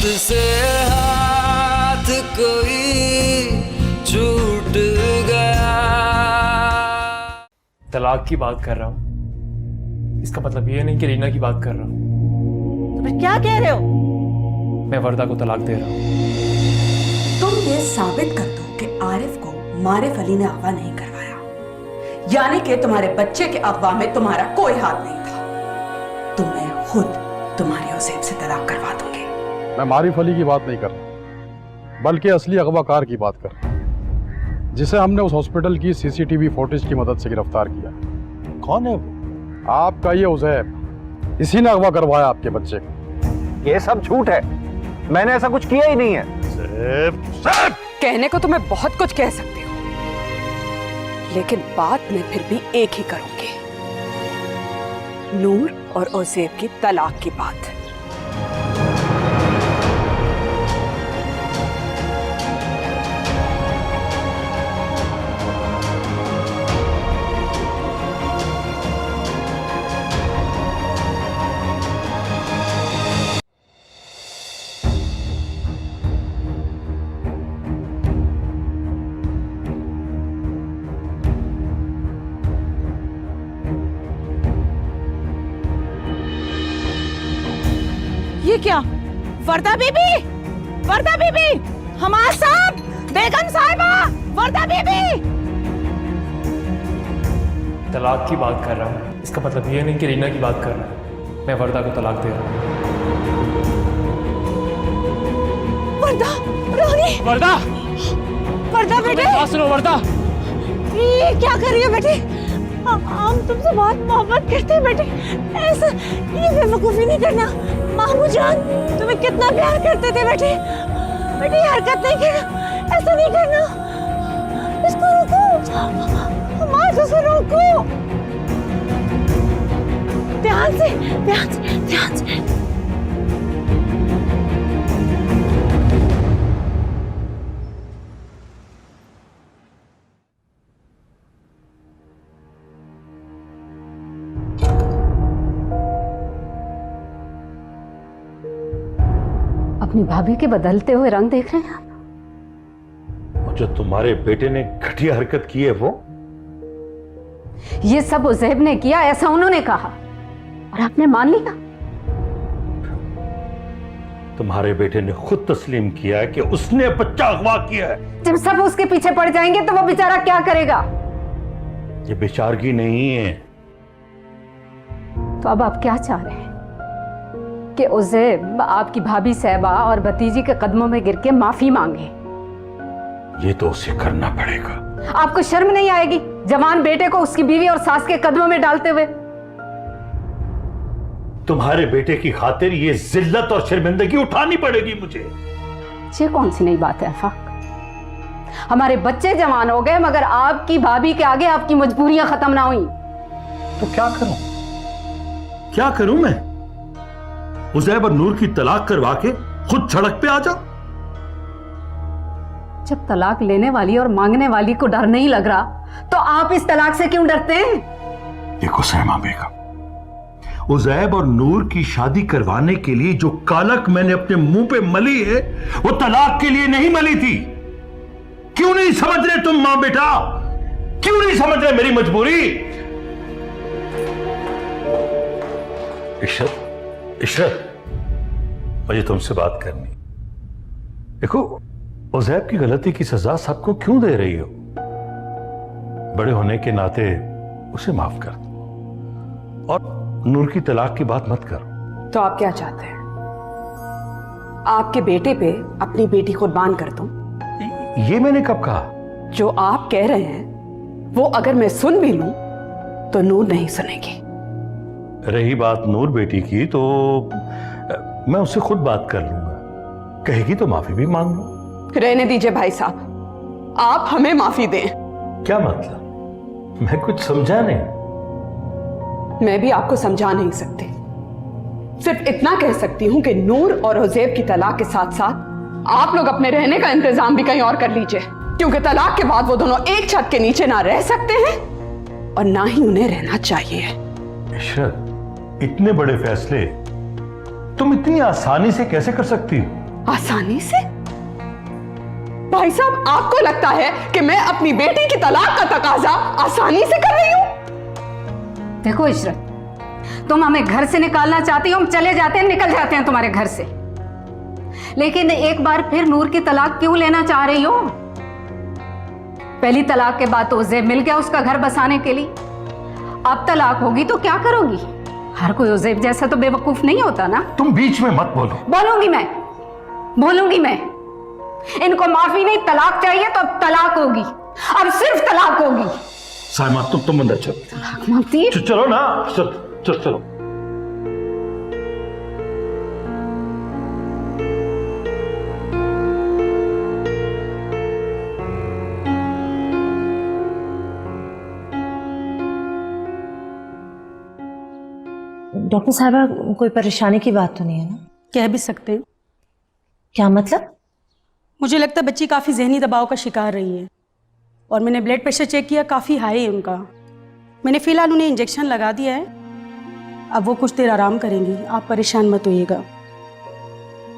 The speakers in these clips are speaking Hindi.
से हाथ कोई छूट गया। तलाक की बात कर रहा हूँ, इसका मतलब ये नहीं कि रीना की बात कर रहा हूँ। तो फिर क्या कह रहे हो? मैं वर्दा को तलाक दे रहा हूँ। तुम ये साबित कर दो कि आरिफ को मारिफ अली ने अगवा नहीं करवाया, यानी कि तुम्हारे बच्चे के अगवा में तुम्हारा कोई हाथ नहीं था, तो मैं खुद तुम्हारी उसेब से तलाक करवा दूंगी। मैं मारिफ अली की बात नहीं कर रहा, बल्कि असली अगवाकार की बात कर रहा हूं, जिसे हमने उस हॉस्पिटल की सीसीटीवी फुटेज की मदद से गिरफ्तार किया। कौन है वो? आपका ये उज़ैब, इसी ने अगवा करवाया आपके बच्चे को। ये सब झूठ है, मैंने ऐसा कुछ किया ही नहीं है। कहने को तो मैं बहुत कुछ कह सकती हूँ, लेकिन बात मैं फिर भी एक ही करूंगी, नूर और उज़ैब की तलाक की बात। ये क्या? वर्दा बीबी, वर्दा बीबी, हमार साहब, बेगम साहिबा, वर्दा बीबी। तलाक की बात कर रहा हूँ, इसका मतलब ये नहीं कि रीना की बात कर रहा हूँ। मैं वर्दा को तलाक दे रहा हूँ। वर्दा, रोनी, वर्दा, वर्दा बेटे, बात सुनो वर्दा। ये क्या कर रही है बेटे? हम तुमसे बहुत मोहब्बत करते हैं बेटे, ऐसा ये बेवकूफी नहीं करना। मामू जान तुम्हें कितना प्यार करते थे बेटे, बेटे ये हरकत नहीं करना, ऐसा नहीं करना, इसको रोको, माँ उसको रोको, ध्यान से, ध्यान से, ध्यान से। अपनी भाभी के बदलते हुए रंग देख रहे हैं आप? जो तुम्हारे बेटे ने घटिया हरकत की है वो? ये सब उज़ैब ने किया, ऐसा उन्होंने कहा और आपने मान लिया। तुम्हारे बेटे ने खुद तस्लीम किया है कि उसने बच्चा अगवा किया है। जब सब उसके पीछे पड़ जाएंगे तो वो बेचारा क्या करेगा? ये बेचारगी नहीं है। तो अब आप क्या चाह रहे हैं कि उज़ैब आपकी भाभी साहिबा और भतीजी के कदमों में गिर के माफी मांगे? ये तो उसे करना पड़ेगा। आपको शर्म नहीं आएगी जवान बेटे को उसकी बीवी और सास के कदमों में डालते हुए? तुम्हारे बेटे की खातिर ये जिल्लत और शर्मिंदगी उठानी पड़ेगी मुझे। ये कौन सी नई बात है आफाक? हमारे बच्चे जवान हो गए मगर आपकी भाभी के आगे आपकी मजबूरियां खत्म ना हुई। तो क्या करूं? क्या करूं मैं? उज़ैब और नूर की तलाक करवा के खुद सड़क पे आ जा? जब तलाक लेने वाली और मांगने वाली को डर नहीं लग रहा तो आप इस तलाक से क्यों डरते हैं? देखो सहमा बेगम, उज़ैब और नूर की शादी करवाने के लिए जो कालक मैंने अपने मुंह पे मली है वो तलाक के लिए नहीं मली थी। क्यों नहीं समझ रहे तुम मां बेटा? क्यों नहीं समझ रहे मेरी मजबूरी? इशरत, इशरत, मुझे तुमसे बात करनी। देखो, उज़ैब की गलती की सजा सबको क्यों दे रही हो? बड़े होने के नाते उसे माफ कर दो और नूर की तलाक की बात मत करो। तो आप क्या चाहते हैं? आपके बेटे पे अपनी बेटी कुर्बान कर दूं? ये मैंने कब कहा? जो आप कह रहे हैं वो अगर मैं सुन भी लूं तो नूर नहीं सुनेगी। रही बात नूर बेटी की तो मैं उससे खुद बात कर लूंगा, कहेगी तो माफी भी मांग लो। रहने दीजिए भाई साहब, आप हमें माफी दें। क्या मतलब? मैं कुछ समझा नहीं। मैं भी आपको समझा नहीं सकती, सिर्फ इतना कह सकती हूं कि नूर और उज़ैब की तलाक के साथ साथ आप लोग अपने रहने का इंतजाम भी कहीं और कर लीजिए, क्योंकि तलाक के बाद वो दोनों एक छत के नीचे ना रह सकते हैं और ना ही उन्हें रहना चाहिए। इशरत, इतने बड़े फैसले तुम इतनी आसानी से कैसे कर सकती हो? आसानी से? भाई साहब, आपको लगता है कि मैं अपनी बेटी की तलाक का तकाजा आसानी से कर रही हूं? देखो इशरत, तुम हमें घर से निकालना चाहती हो, हम चले जाते हैं, निकल जाते हैं तुम्हारे घर से, लेकिन एक बार फिर नूर की तलाक क्यों लेना चाह रही हो? पहली तलाक के बाद तो उज़ैब मिल गया उसका घर बसाने के लिए, अब तलाक होगी तो क्या करोगी? हर कोई उज़ैब जैसा तो बेवकूफ नहीं होता ना। तुम बीच में मत बोलो। बोलूंगी मैं। इनको माफी नहीं, तलाक चाहिए तो अब तलाक होगी, अब सिर्फ तलाक होगी। साइमा, तुम अंदर चलो। तलाक मांगती है? चलो ना, चलो। डॉक्टर साहबा, कोई परेशानी की बात तो नहीं है ना? कह भी सकते हैं। क्या मतलब? मुझे लगता है बच्ची काफ़ी जहनी दबाव का शिकार रही है, और मैंने ब्लड प्रेशर चेक किया, काफ़ी हाई है उनका। मैंने फ़िलहाल उन्हें इंजेक्शन लगा दिया है, अब वो कुछ देर आराम करेंगी, आप परेशान मत होइएगा।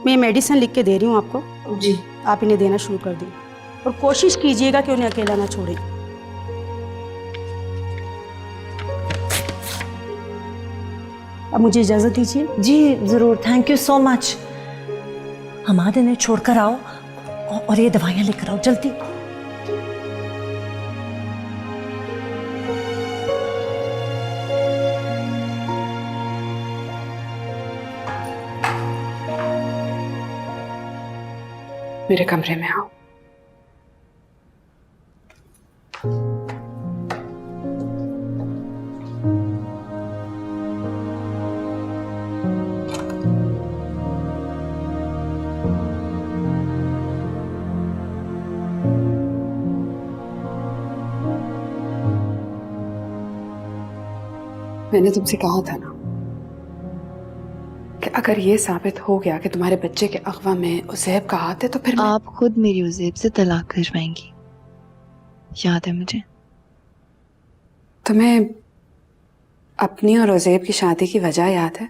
मैं मेडिसिन लिख के दे रही हूँ आपको जी, आप इन्हें देना शुरू कर दें, और कोशिश कीजिएगा कि उन्हें अकेला ना छोड़ें। अब मुझे इजाज़त दीजिए। जी ज़रूर, thank you so much. Hamad, इन्हें छोड़कर आओ और ये दवाइयाँ लेकर आओ जल्दी। मेरे कमरे में आओ। मैंने तुमसे कहा था ना कि अगर ये साबित हो गया कि तुम्हारे बच्चे के अगवा में उज़ैब का हाथ है तो फिर आप खुद मेरी उज़ैब से तलाक करवाएंगी, याद है मुझे। तुम्हें अपनी और उज़ैब की शादी की वजह याद है?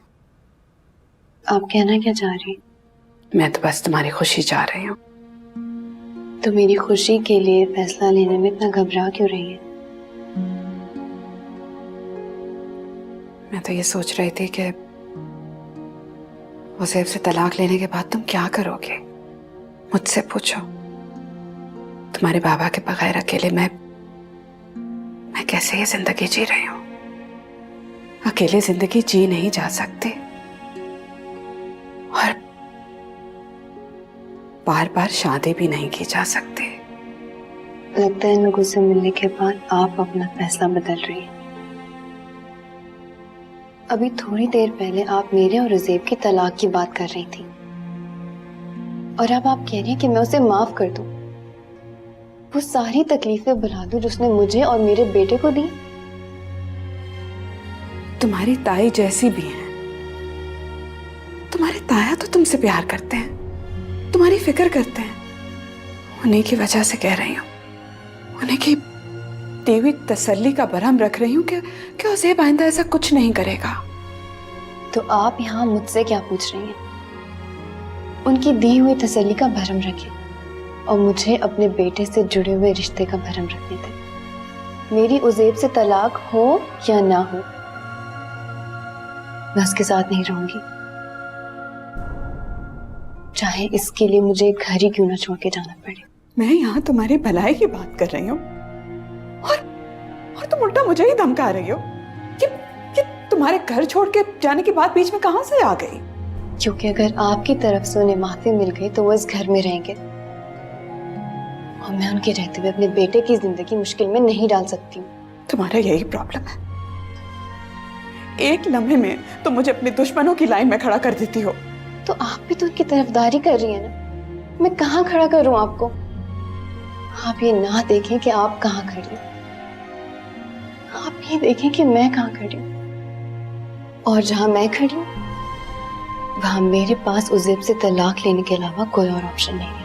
आप कहना क्या चाह रही? मैं तो बस तुम्हारी खुशी चाह रही हूँ। तो मेरी खुशी के लिए फैसला लेने में इतना घबरा क्यों रही है? मैं तो ये सोच रही थी कि उज़ैब से तलाक लेने के बाद तुम क्या करोगे? मुझसे पूछो। तुम्हारे बाबा के बगैर अकेले मैं कैसे ये जिंदगी जी रही हूं? अकेले जिंदगी जी नहीं जा सकती, और बार बार शादी भी नहीं की जा सकती। लगता है लोगों से मिलने के बाद आप अपना फैसला बदल रही हैं। अभी थोड़ी देर पहले आप मेरे और उज़ैब की तलाक की बात कर रही थी, और अब आप कह रही हैं कि मैं उसे माफ कर दूं, वो सारी तकलीफें भुला दूं जो उसने मुझे और मेरे बेटे को दी। तुम्हारी ताई जैसी भी है, तुम्हारे ताया तो तुमसे प्यार करते हैं, तुम्हारी फिक्र करते हैं। उन्हीं की वजह से कह रही हूँ, उन्हीं की दी हुई तसल्ली का भरम रख रही हूँ कि उज़ैब आइंदा ऐसा कुछ नहीं करेगा। तो आप यहाँ मुझसे क्या पूछ रही हैं? उनकी दी हुई तसल्ली का भरम रखें और मुझे अपने बेटे से जुड़े हुए रिश्ते का भरम रखने दें। मेरी उज़ैब से तलाक हो या ना हो, मैं उसके साथ नहीं रहूंगी, चाहे इसके लिए मुझे घर ही क्यों ना छोड़ के जाना पड़े। मैं यहाँ तुम्हारी भलाई की बात कर रही हूँ, और तुम उल्टा मुझे ही धमका रही हो कि तुम्हारे घर छोड़ के जाने की बात बीच में कहां से आ गई? क्योंकि अगर आपकी तरफ से उन्हें माफी मिल गई तो वो इस घर में रहेंगे, और मैं उनके रहते हुए अपने बेटे की जिंदगी मुश्किल में नहीं डाल सकती हूँ। तुम्हारा यही प्रॉब्लम है, एक लम्हे में तुम मुझे अपने दुश्मनों की लाइन में खड़ा कर देती हो। तो आप भी तो उनकी तरफदारी कर रही है ना, मैं कहाँ खड़ा करूँ आपको? आप ये ना देखें कि आप कहाँ खड़ी, आप ये देखें कि मैं कहाँ खड़ी हूँ, और जहां मैं खड़ी हूँ वहां मेरे पास उज़ैब से तलाक लेने के अलावा कोई और ऑप्शन नहीं है।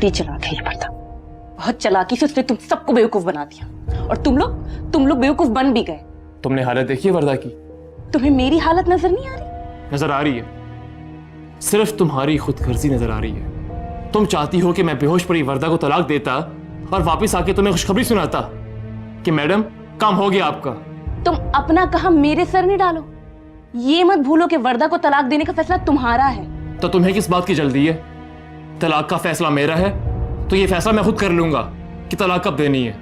बड़ी चालाक है ये पर्दा, बहुत चालाकी से उसने तुम सबको बेवकूफ बना दिया और तुम लोग बेवकूफ बन भी गए। तुमने हालत देखी है वर्दा की? तुम्हें मेरी हालत नजर नहीं आ रही? नजर आ रही है, सिर्फ तुम्हारी खुदगर्जी नजर आ रही है। तुम चाहती हो कि मैं बेहोश पड़ी वर्दा को तलाक देता और वापस आके तुम्हें खुशखबरी सुनाता कि मैडम काम हो गया आपका। तुम अपना काम मेरे सर में डालो। ये मत भूलो कि वर्दा को तलाक देने का फैसला तुम्हारा है। तो तुम्हें किस बात की जल्दी है? तलाक का फैसला मेरा है तो ये फैसला मैं खुद कर लूंगा कि तलाक कब देनी है।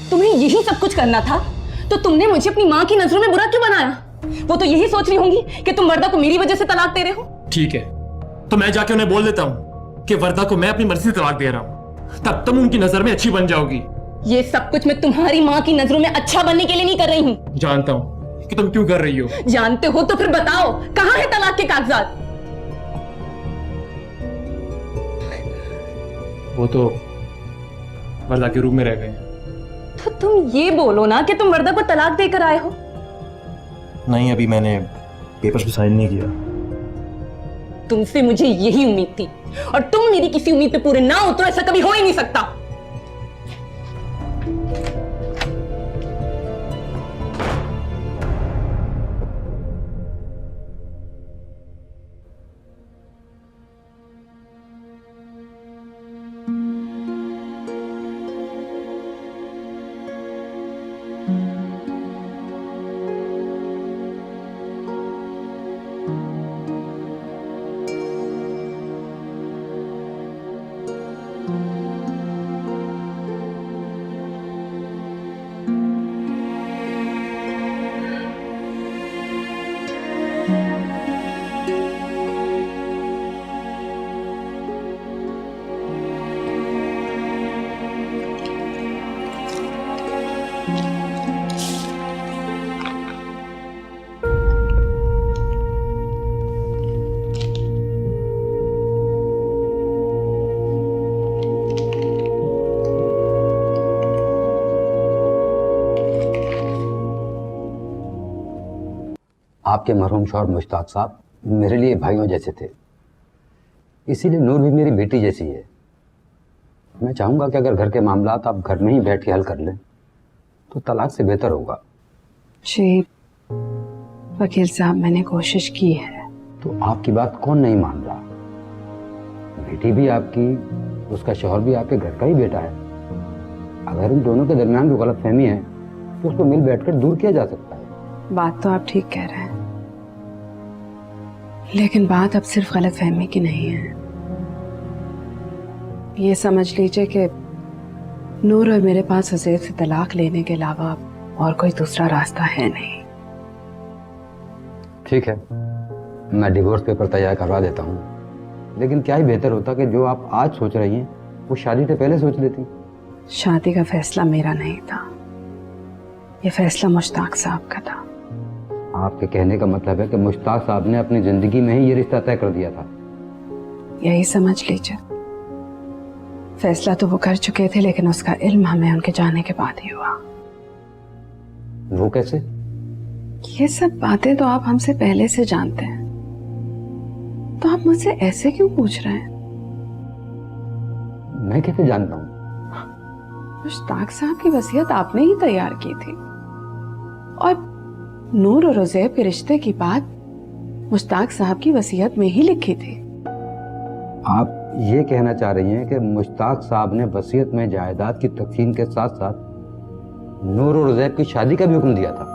तुम्हें यही सब कुछ करना था तो तुमने मुझे अपनी माँ की नजरों में बुरा क्यों बनाया? वो तो यही सोच रही होंगी कि तुम वर्दा को मेरी वजह से तलाक दे रहे हो। ठीक है, तो मैं जाके उन्हें बोल देता हूँ कि वर्दा को मैं अपनी मर्जी से तलाक दे रहा हूँ, तब तुम उनकी नजर में अच्छी बन जाओगी। ये सब कुछ मैं तुम्हारी माँ की नजरों में अच्छा बनने के लिए नहीं कर रही हूँ। जानता हूँ कि तुम क्यों कर रही हो। जानते हो तो फिर बताओ, कहाँ है तलाक के कागजात? वो तो वर्दा के रूम में रह गए। तो तुम ये बोलो ना कि तुम वर्दा को तलाक देकर आए हो। नहीं, अभी मैंने पेपर्स पे साइन नहीं किया। तुमसे मुझे यही उम्मीद थी और तुम मेरी किसी उम्मीद पे पूरे ना उतरो, ऐसा कभी हो ही नहीं सकता। आपके मरहूम शौहर मुश्ताक साहब मेरे लिए भाइयों जैसे थे, इसीलिए नूर भी मेरी बेटी जैसी है। मैं चाहूँगा कि अगर घर के मामलात आप घर में ही बैठ के हल कर लें तो तलाक से बेहतर होगा। जी वकील साहब, मैंने कोशिश की है। तो आपकी बात कौन नहीं मान रहा? बेटी भी आपकी, उसका शौहर भी आपके घर का ही बेटा है। अगर इन दोनों के दरमियान जो गलतफहमी है तो उसको मिल बैठकर दूर किया जा सकता है। बात तो आप ठीक कह रहे हैं, लेकिन बात अब सिर्फ गलतफहमी की नहीं है। ये समझ लीजिए कि नूर और मेरे पास हुज़ैफ से तलाक लेने के अलावा और कोई दूसरा रास्ता है नहीं। ठीक है, मैं डिवोर्स पेपर तैयार करवा देता हूँ, लेकिन क्या ही बेहतर होता कि जो आप आज सोच रही हैं वो शादी से पहले सोच लेती। शादी का फैसला मेरा नहीं था, ये फैसला मुश्ताक साहब का था। आपके कहने का मतलब है कि मुश्ताक साहब ने अपनी जिंदगी में ही ये रिश्ता तय कर दिया था। यही समझ लीजिए। फैसला तो वो कर चुके थे, लेकिन उसका इल्म हमें उनके जाने के बाद ही हुआ। वो कैसे? ये सब बातें तो आप हमसे पहले से जानते हैं, तो आप मुझसे ऐसे क्यों पूछ रहे हैं? मैं कैसे जानता हूँ? मुश्ताक साहब की वसीयत आपने ही तैयार की थी, और नूर और हुज़ैफ के रिश्ते की बात मुश्ताक साहब की वसीयत में ही लिखी थी। आप ये कहना चाह रही हैं कि मुश्ताक साहब ने वसीयत में जायदाद की तकसीम के साथ साथ नूर और हुज़ैफ की शादी का भी हुक्म दिया था?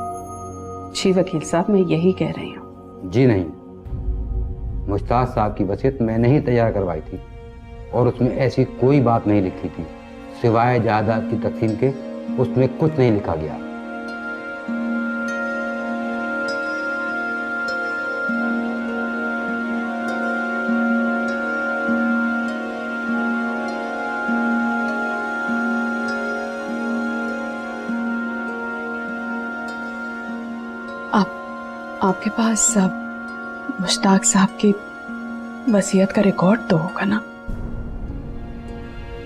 जी वकील साहब, मैं यही कह रही हूँ। जी नहीं, मुश्ताक साहब की वसीयत मैंने ही तैयार करवाई थी और उसमें ऐसी कोई बात नहीं लिखी थी सिवाय जायदाद की तकसीम के। उसमें कुछ नहीं लिखा गया। आपके पास सब मुश्ताक साहब की वसीयत का रिकॉर्ड तो होगा ना?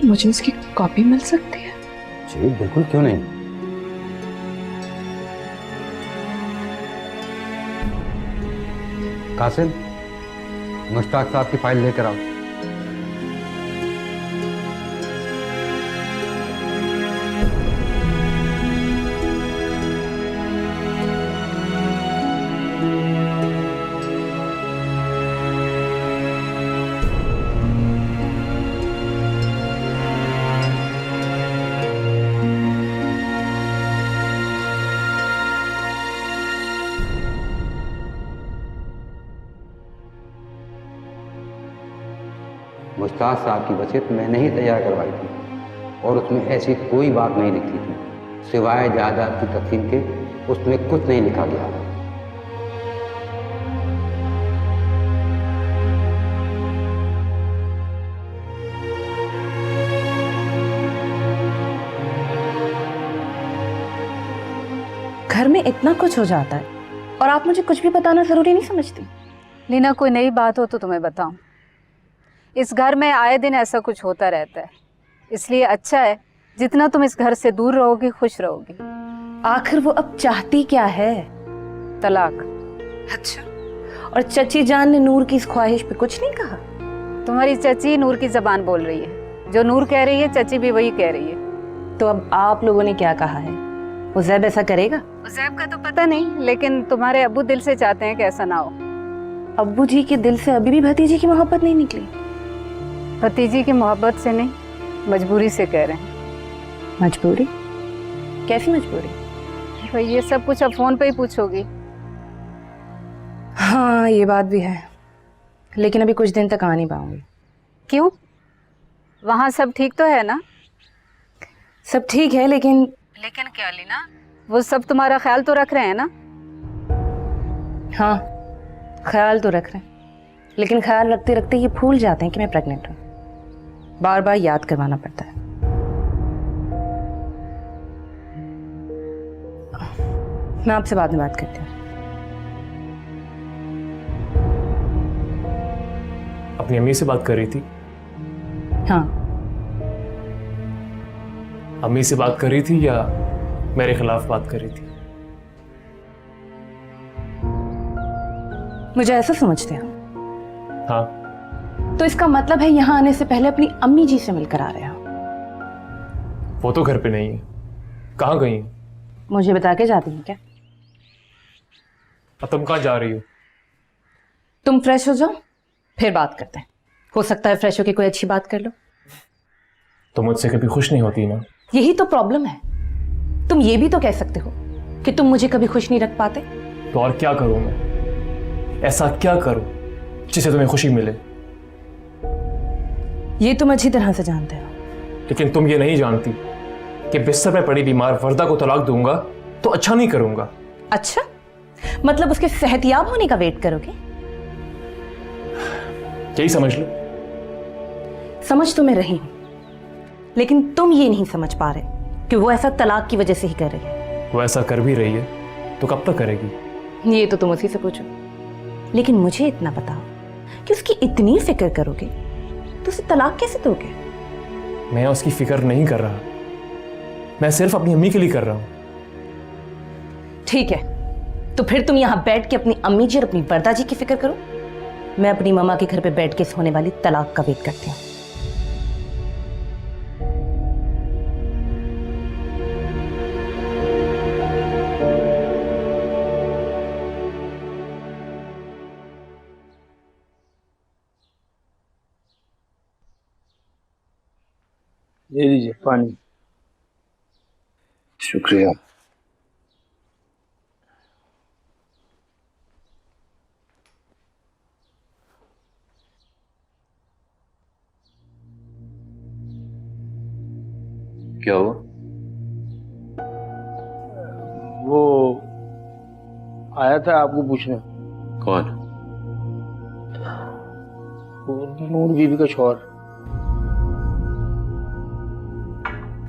मुझे उसकी कॉपी मिल सकती है? जी बिल्कुल, क्यों नहीं। कासिम, मुश्ताक साहब की फाइल लेकर आओ। मुश्ताक साहब की वसीयत मैंने ही तैयार करवाई थी और उसमें ऐसी कोई बात नहीं लिखी थी सिवाय जायदाद की तकसीम के। उसमें कुछ नहीं लिखा गया। घर में इतना कुछ हो जाता है और आप मुझे कुछ भी बताना जरूरी नहीं समझती? लीना, कोई नई बात हो तो तुम्हें बताऊं। इस घर में आए दिन ऐसा कुछ होता रहता है, इसलिए अच्छा है जितना तुम इस घर से दूर रहोगी खुश रहोगी। आखिर वो अब चाहती क्या है? तलाक। अच्छा, और चची जान ने नूर की इस ख्वाहिश पे कुछ नहीं कहा? तुम्हारी चची नूर की जबान बोल रही है, जो नूर कह रही है चची भी वही कह रही है। तो अब आप लोगों ने क्या कहा है? उज़ैब ऐसा करेगा? उज़ैब का तो पता नहीं, लेकिन तुम्हारे अब्बू दिल से चाहते हैं कि ऐसा ना हो। अब्बू जी के दिल से अभी भी भतीजी की मोहब्बत नहीं निकली? भतीजी की मोहब्बत से नहीं, मजबूरी से कह रहे हैं। मजबूरी? कैसी मजबूरी? भाई ये सब कुछ अब फोन पे ही पूछोगी। हाँ ये बात भी है, लेकिन अभी कुछ दिन तक आ नहीं पाऊंगी। क्यों? वहाँ सब ठीक तो है ना? सब ठीक है, लेकिन क्या लीना, वो सब तुम्हारा ख्याल तो रख रहे हैं ना? हाँ ख्याल तो रख रहे हैं, लेकिन ख्याल रखते रखते ये भूल जाते हैं कि मैं प्रेग्नेंट हूँ। बार बार याद करवाना पड़ता है। मैं आपसे बाद में बात करती हूँ। अपनी अम्मी से बात कर रही थी? हाँ। अम्मी से बात कर रही थी या मेरे खिलाफ बात कर रही थी? मुझे ऐसा समझते हो? हाँ। तो इसका मतलब है यहाँ आने से पहले अपनी अम्मी जी से मिलकर आ रहे हो? वो तो घर पे नहीं है, कहाँ गई है? मुझे बता के जाती हैं क्या? अब तुम कहाँ जा रही हो? तुम फ्रेश हो जाओ, फिर बात करते हैं। हो सकता है फ्रेश होके कोई अच्छी बात कर लो। तुम मुझसे कभी खुश नहीं होती ना? यही तो प्रॉब्लम है। तुम ये भी तो कह सकते हो कि तुम मुझे कभी खुश नहीं रख पाते। तो और क्या करूं मैं? ऐसा क्या करूं जिससे तुम्हें खुशी मिले? ये तुम अच्छी तरह से जानते हो। लेकिन तुम ये नहीं जानती कि बिस्तर में पड़ी बीमार वर्दा को तलाक दूंगा तो अच्छा नहीं करूंगा। अच्छा, मतलब उसके सेहतयाब होने का वेट करोगे? यही समझ लो। समझ तो मैं रही हूं, लेकिन तुम ये नहीं समझ पा रहे कि वो ऐसा तलाक की वजह से ही कर रही है। वो ऐसा कर भी रही है तो कब तक करेगी? ये तो तुम उसी से पूछो। लेकिन मुझे इतना बताओ कि उसकी इतनी फिक्र करोगे तो उसे तलाक कैसे दोगे? मैं उसकी फिक्र नहीं कर रहा, मैं सिर्फ अपनी अम्मी के लिए कर रहा हूं। ठीक है, तो फिर तुम यहां बैठ के अपनी अम्मी जी और अपनी वर्दा जी की फिक्र करो। मैं अपनी मम्मा के घर पे बैठ के होने वाली तलाक का वेट करती हूँ। ले लीजिए पानी। शुक्रिया। क्या हुआ? वो आया था आपको पूछने। कौन? वो नूर बीबी का शौहर।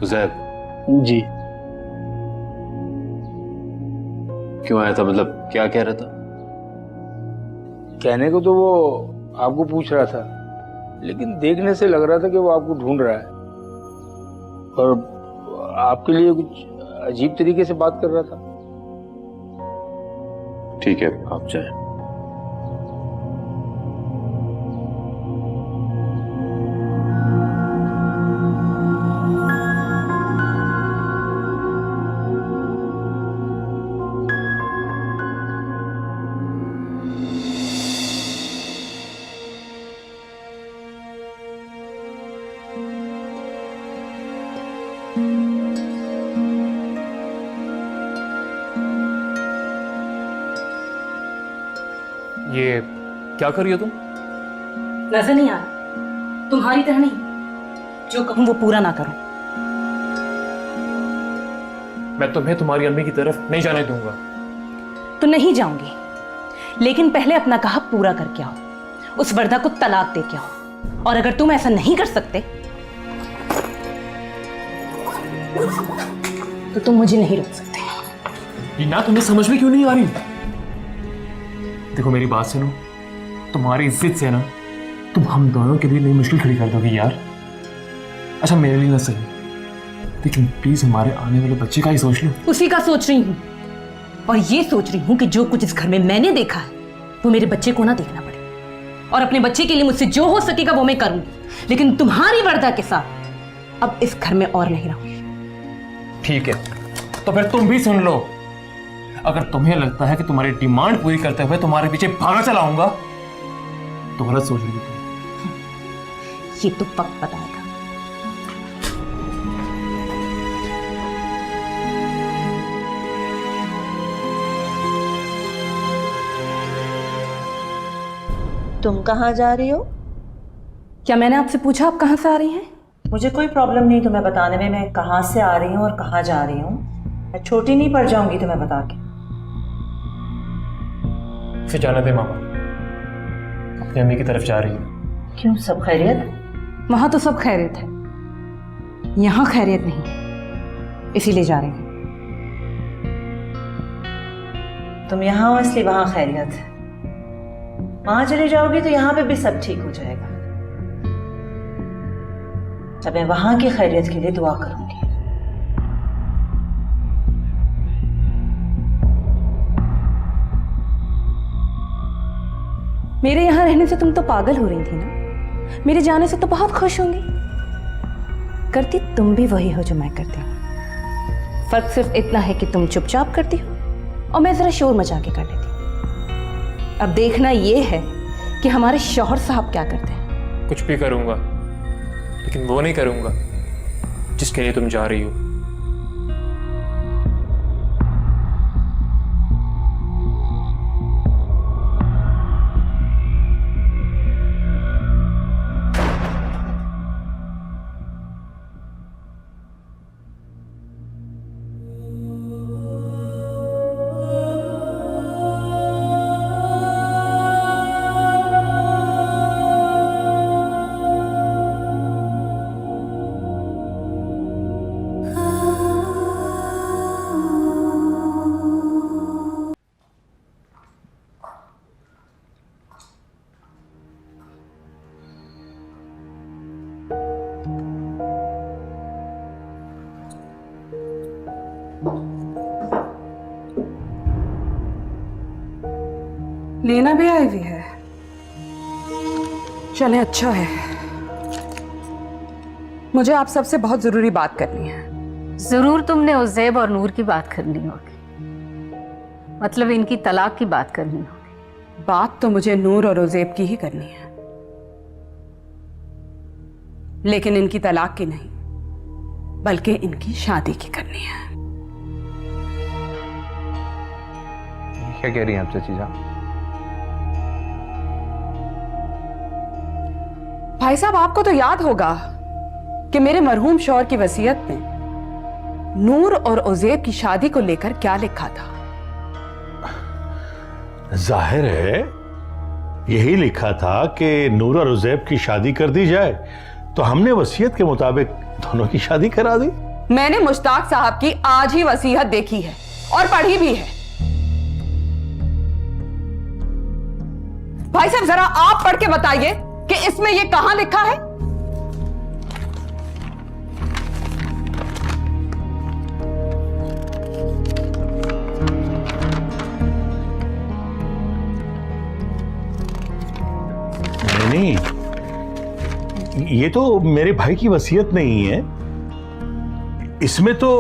उज़ैब? जी। क्यों आया था, मतलब क्या कह रहा था? कहने को तो वो आपको पूछ रहा था, लेकिन देखने से लग रहा था कि वो आपको ढूंढ रहा है और आपके लिए कुछ अजीब तरीके से बात कर रहा था। ठीक है, आप जाएं। ये क्या कर रही हो तुम? नजर नहीं आ रहा? तुम्हारी तरह नहीं, जो कहूं वो पूरा ना करूं। मैं तुम्हें तुम्हारी अम्मी की तरफ नहीं जाने दूंगा। तो नहीं जाऊंगी, लेकिन पहले अपना कहा पूरा करके आओ, उस वर्दा को तलाक दे के आओ। और अगर तुम ऐसा नहीं कर सकते तो तुम मुझे नहीं रोक सकते। रीना, तुम्हें समझ में क्यों नहीं आ रही? देखो मेरी बात सुनो, तुम्हारी इज्जत से ना तुम हम दोनों के लिए नई मुश्किल खड़ी कर दोगी यार। अच्छा मेरे लिए ना सही, लेकिन प्लीज हमारे आने वाले बच्चे का ही सोच लो। उसी का सोच रही हूँ, और ये सोच रही हूँ कि जो कुछ इस घर में मैंने देखा है वो मेरे बच्चे को ना देखना पड़े, और अपने बच्चे के लिए मुझसे जो हो सकेगा वो मैं करूंगी। लेकिन तुम्हारी वर्दा के साथ अब इस घर में और नहीं रहूंगी। ठीक है, तो फिर तुम भी सुन लो। अगर तुम्हें लगता है कि तुम्हारी डिमांड पूरी करते हुए तुम्हारे पीछे भागा चलाऊंगा तो गलत सोच रही हो तुम। ये तो वक्त बताएगा। तुम कहाँ जा रही हो? क्या मैंने आपसे पूछा आप कहाँ से आ रही हैं? मुझे कोई प्रॉब्लम नहीं तुम्हें बताने में मैं कहाँ से आ रही हूँ और कहाँ जा रही हूँ। मैं छोटी नहीं पड़ जाऊंगी तुम्हें बता के। फिर जाने दे मामा, अपनी अम्मी की तरफ जा रही है। क्यों, सब खैरियत? वहां तो सब खैरियत है, यहाँ खैरियत नहीं, इसीलिए जा रही हूँ। तुम यहाँ हो इसलिए वहां खैरियत है, वहां चली जाओगी तो यहाँ पे भी सब ठीक हो जाएगा। जब मैं वहां की खैरियत के लिए दुआ करूंगी। मेरे यहाँ रहने से तुम तो पागल हो रही थी ना, मेरे जाने से तो बहुत खुश होंगी। करती तुम भी वही हो जो मैं करती हूँ, फर्क सिर्फ इतना है कि तुम चुपचाप करती हो और मैं जरा शोर मचा के कर लेती हूँ। अब देखना यह है कि हमारे शौहर साहब क्या करते हैं। कुछ भी करूंगा, लेकिन वो नहीं करूंगा जिसके लिए तुम जा रही हो। लेना भी आई हुई है, चले अच्छा है। मुझे आप सबसे बहुत जरूरी बात करनी है। जरूर तुमने उज़ैब और नूर की बात करनी होगी, मतलब इनकी तलाक की बात करनी होगी। बात तो मुझे नूर और उज़ैब की ही करनी है, लेकिन इनकी तलाक की नहीं बल्कि इनकी शादी की करनी है। क्या कह रही हैं आप चाची जान? भाई साहब, आपको तो याद होगा कि मेरे मरहूम शौहर की वसीयत में नूर और उज़ैब की शादी को लेकर क्या लिखा था। जाहिर है यही लिखा था कि नूर और उज़ैब की शादी कर दी जाए, तो हमने वसीयत के मुताबिक दोनों की शादी करा दी। मैंने मुश्ताक साहब की आज ही वसीयत देखी है और पढ़ी भी है। भाई साहब, जरा आप पढ़ के बताइए कि इसमें यह कहां लिखा है। नहीं, ये तो मेरे भाई की वसीयत नहीं है, इसमें तो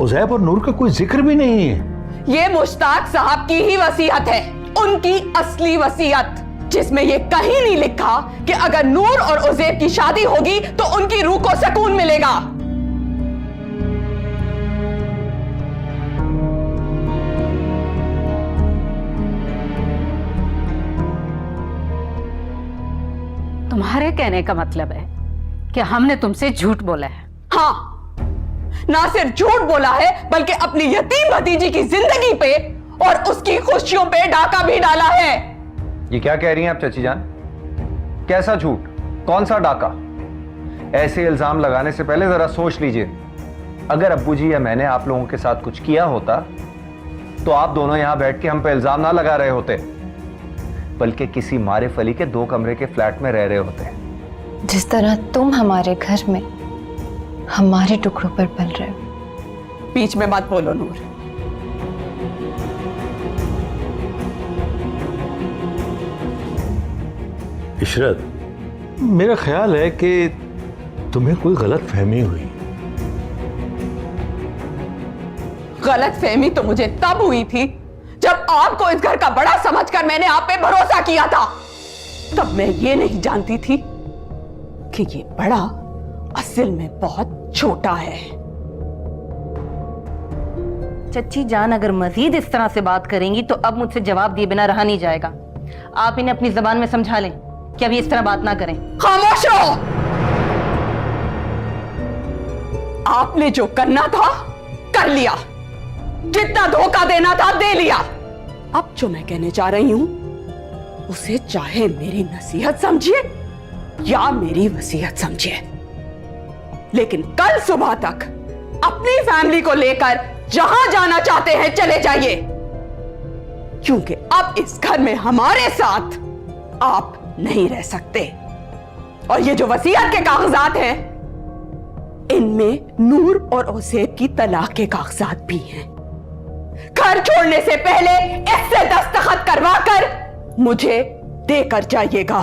उज़ैब और नूर का कोई जिक्र भी नहीं है। ये मुश्ताक साहब की ही वसीयत है, उनकी असली वसीयत, जिसमें ये कहीं नहीं लिखा कि अगर नूर और उज़ैब की शादी होगी तो उनकी रूह को सुकून मिलेगा। कहने का मतलब है कि हमने तुमसे झूठ बोला है। हाँ, ना सिर्फ झूठ बोला है बल्कि अपनी यतीम भतीजी की जिंदगी पे और उसकी खुशियों पे डाका भी डाला है। ये क्या कह रही हैं आप चाची जान? कैसा झूठ, कौन सा डाका? ऐसे इल्जाम लगाने से पहले जरा सोच लीजिए। अगर अब्बू जी या मैंने आप लोगों के साथ कुछ किया होता तो आप दोनों यहां बैठ के हम पे इल्जाम ना लगा रहे होते, बल्कि किसी मारे फली के 2 कमरे के फ्लैट में रह रहे होते। जिस तरह तुम हमारे घर में हमारे टुकड़ों पर पल रहे हो। बीच में मत बोलो नूर। इशरत, मेरा ख्याल है कि तुम्हें कोई गलत फहमी हुई। गलत फहमी तो मुझे तब हुई थी जब आपको इस घर का बड़ा समझकर मैंने आप पे भरोसा किया था। तब मैं ये नहीं जानती थी कि ये बड़ा असल में बहुत छोटा है। चच्ची जान, अगर मजीद इस तरह से बात करेंगी तो अब मुझसे जवाब दिए बिना रहा नहीं जाएगा। आप इन्हें अपनी जबान में समझा लें कि अभी इस तरह बात ना करें। खामोश रहो। आपने जो करना था कर लिया, जितना धोखा देना था दे लिया। अब जो मैं कहने जा रही हूं उसे चाहे मेरी नसीहत समझिए या मेरी वसीयत समझिए, लेकिन कल सुबह तक अपनी फैमिली को लेकर जहां जाना चाहते हैं चले जाइए, क्योंकि अब इस घर में हमारे साथ आप नहीं रह सकते। और ये जो वसीयत के कागजात हैं, इनमें नूर और ओसेब की तलाक के कागजात भी हैं। घर छोड़ने से पहले इससे दस्तखत करवाकर मुझे देकर जाइएगा।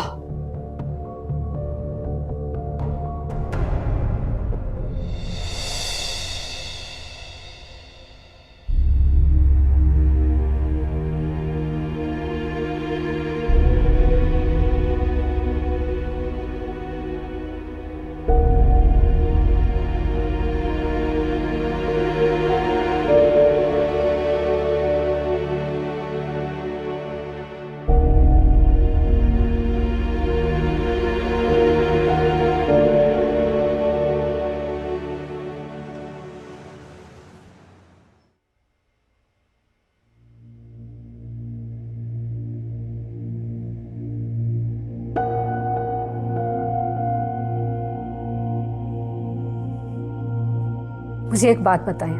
मुझे एक बात बताएं,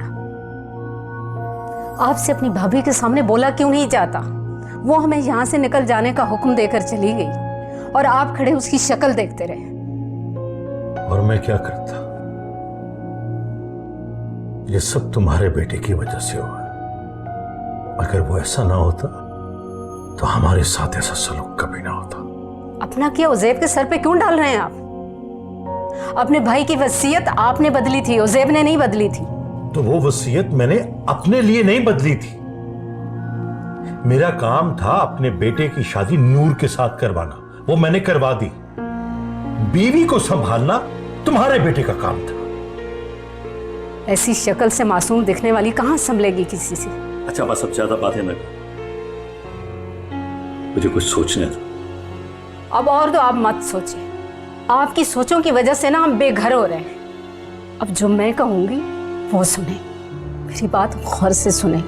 आपसे अपनी भाभी के सामने बोला क्यों नहीं जाता? वो हमें यहां से निकल जाने का हुक्म देकर चली गई और आप खड़े उसकी शक्ल देखते रहे। और मैं क्या करता? ये सब तुम्हारे बेटे की वजह से हुआ। अगर वो ऐसा ना होता तो हमारे साथ ऐसा सलूक कभी ना होता। अपना क्या उज़ैब के सर पे क्यों डाल रहे हैं आप? अपने भाई की वसीयत आपने बदली थी, उज़ैब ने नहीं बदली थी। तो वो वसीयत मैंने अपने लिए नहीं बदली थी। मेरा काम था अपने बेटे की शादी नूर के साथ करवाना, वो मैंने करवा दी। बीवी को संभालना तुम्हारे बेटे का काम था। ऐसी शक्ल से मासूम दिखने वाली कहां संभलेगी किसी से? अच्छा बस अब ज्यादा बातें न कर, मुझे कुछ सोचने दो। अब और तो आप मत सोचिए, आपकी सोचों की वजह से ना हम बेघर हो रहे हैं। अब जो मैं कहूंगी वो सुने, मेरी बात गौर से सुने।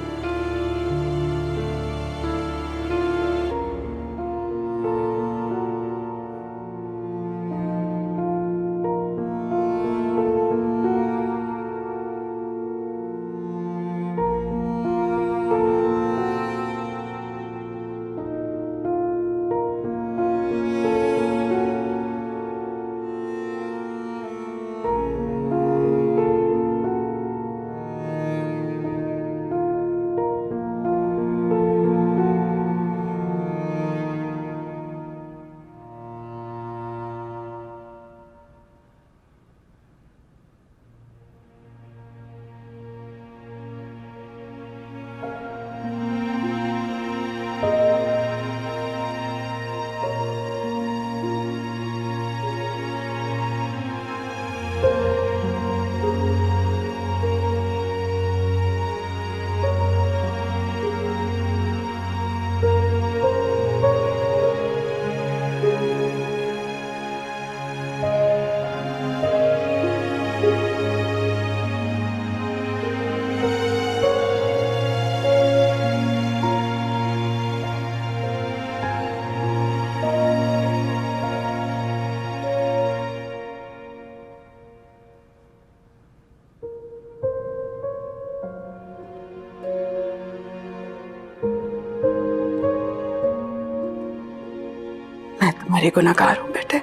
तुम्हारी गुनहगार हूं बेटे।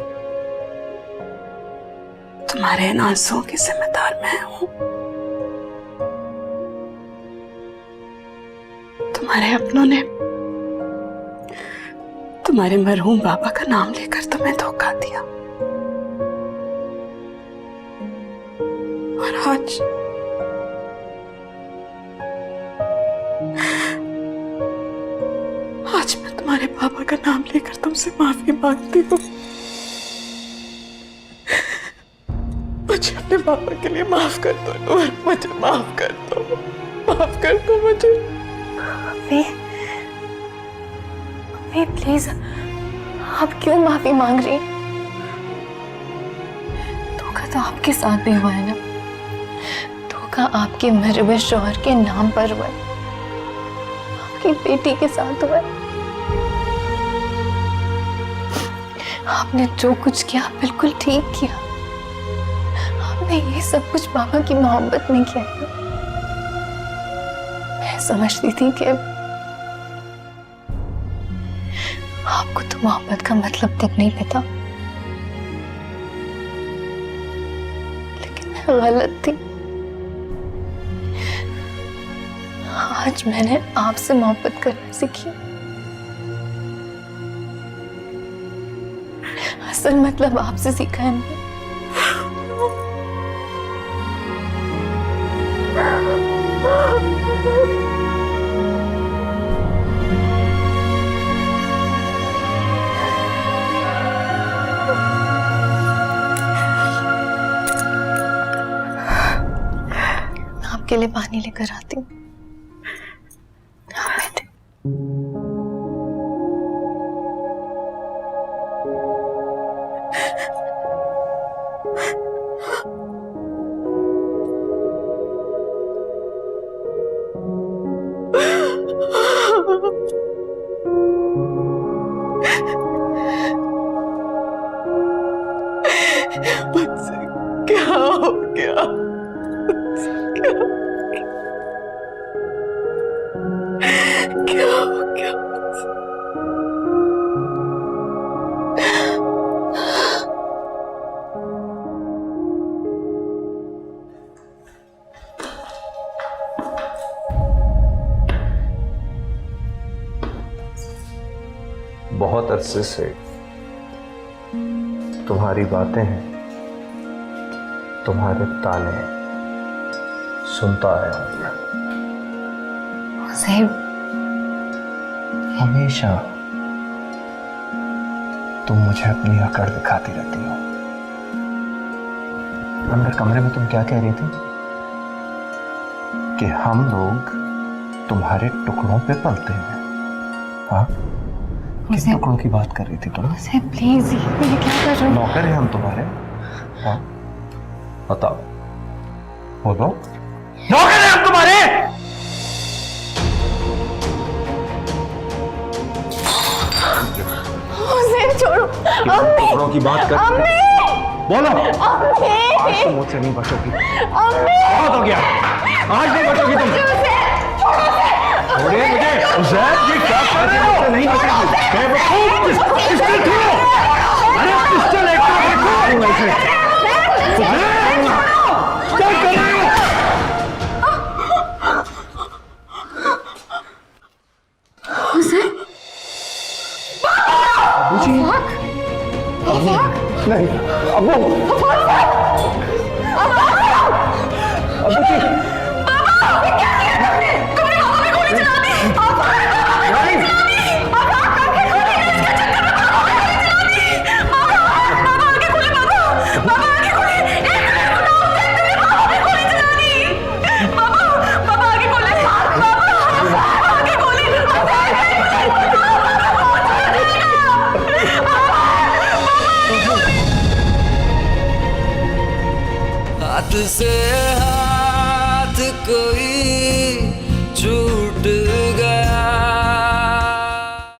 तुम्हारे इन आंसुओं की जिम्मेदार मैं हूं। तुम्हारे अपनों ने तुम्हारे मरहूम बाबा का नाम लेकर तुम्हें धोखा दिया, और आज मैं तुम्हारे पापा का नाम लेकर तुमसे माफी मांगती हूँ। मुझे अपने पापा के लिए माफ कर दो नूर, मुझे माफ कर दो, माफ कर दो मुझे। मम्मी प्लीज, आप क्यों माफी मांग रही? धोखा तो आपके साथ भी हुआ है ना, धोखा आपके मरे हुए शौहर के नाम पर हुआ है, आपकी बेटी के साथ हुआ है। आपने जो कुछ किया बिल्कुल ठीक किया। आपने ये सब कुछ बाबा की मोहब्बत में किया। मैं समझती थी कि आपको तो मोहब्बत का मतलब तक नहीं पता, लेकिन मैं गलत थी। आज मैंने आपसे मोहब्बत करना सीखी। असल मतलब आपसे सीखा है मैंने। आपके लिए पानी लेकर आती हूँ। मुझसे क्या हो गया? क्या हो गया? बहुत अरसे से तुम्हारी बातें हैं, तुम्हारे ताने सुनता आया हूं। हमेशा तुम मुझे अपनी अकड़ दिखाती रहती हो। अंदर कमरे में तुम क्या कह रही थी? कि हम लोग तुम्हारे टुकड़ों पे पलते हैं। हाँ, किस टुकड़ों की बात कर रही थी तुम? प्लीज, ये क्या कर रहे हो? नौकर हैं हम तुम्हारे। हाँ, बताओ, बोलो। नौकर हैं हम तुम्हारे। छोड़ो, टुकड़ों की बात कर। बोलो। आज तुम मुझसे नहीं बचोगी। बहुत हो गया, आज नहीं बचोगी तुम। छोड़िए मुझे। उज़ैब, ये क्या कर रहे हो? मुझसे नहीं बचेगी। पिस्टल छोड़ो। अरे पिस्टल एक तो देखो। क्या कर रहे हो? अबू जी। नहीं, अबू। अबू जी। हाथ से हाथ कोई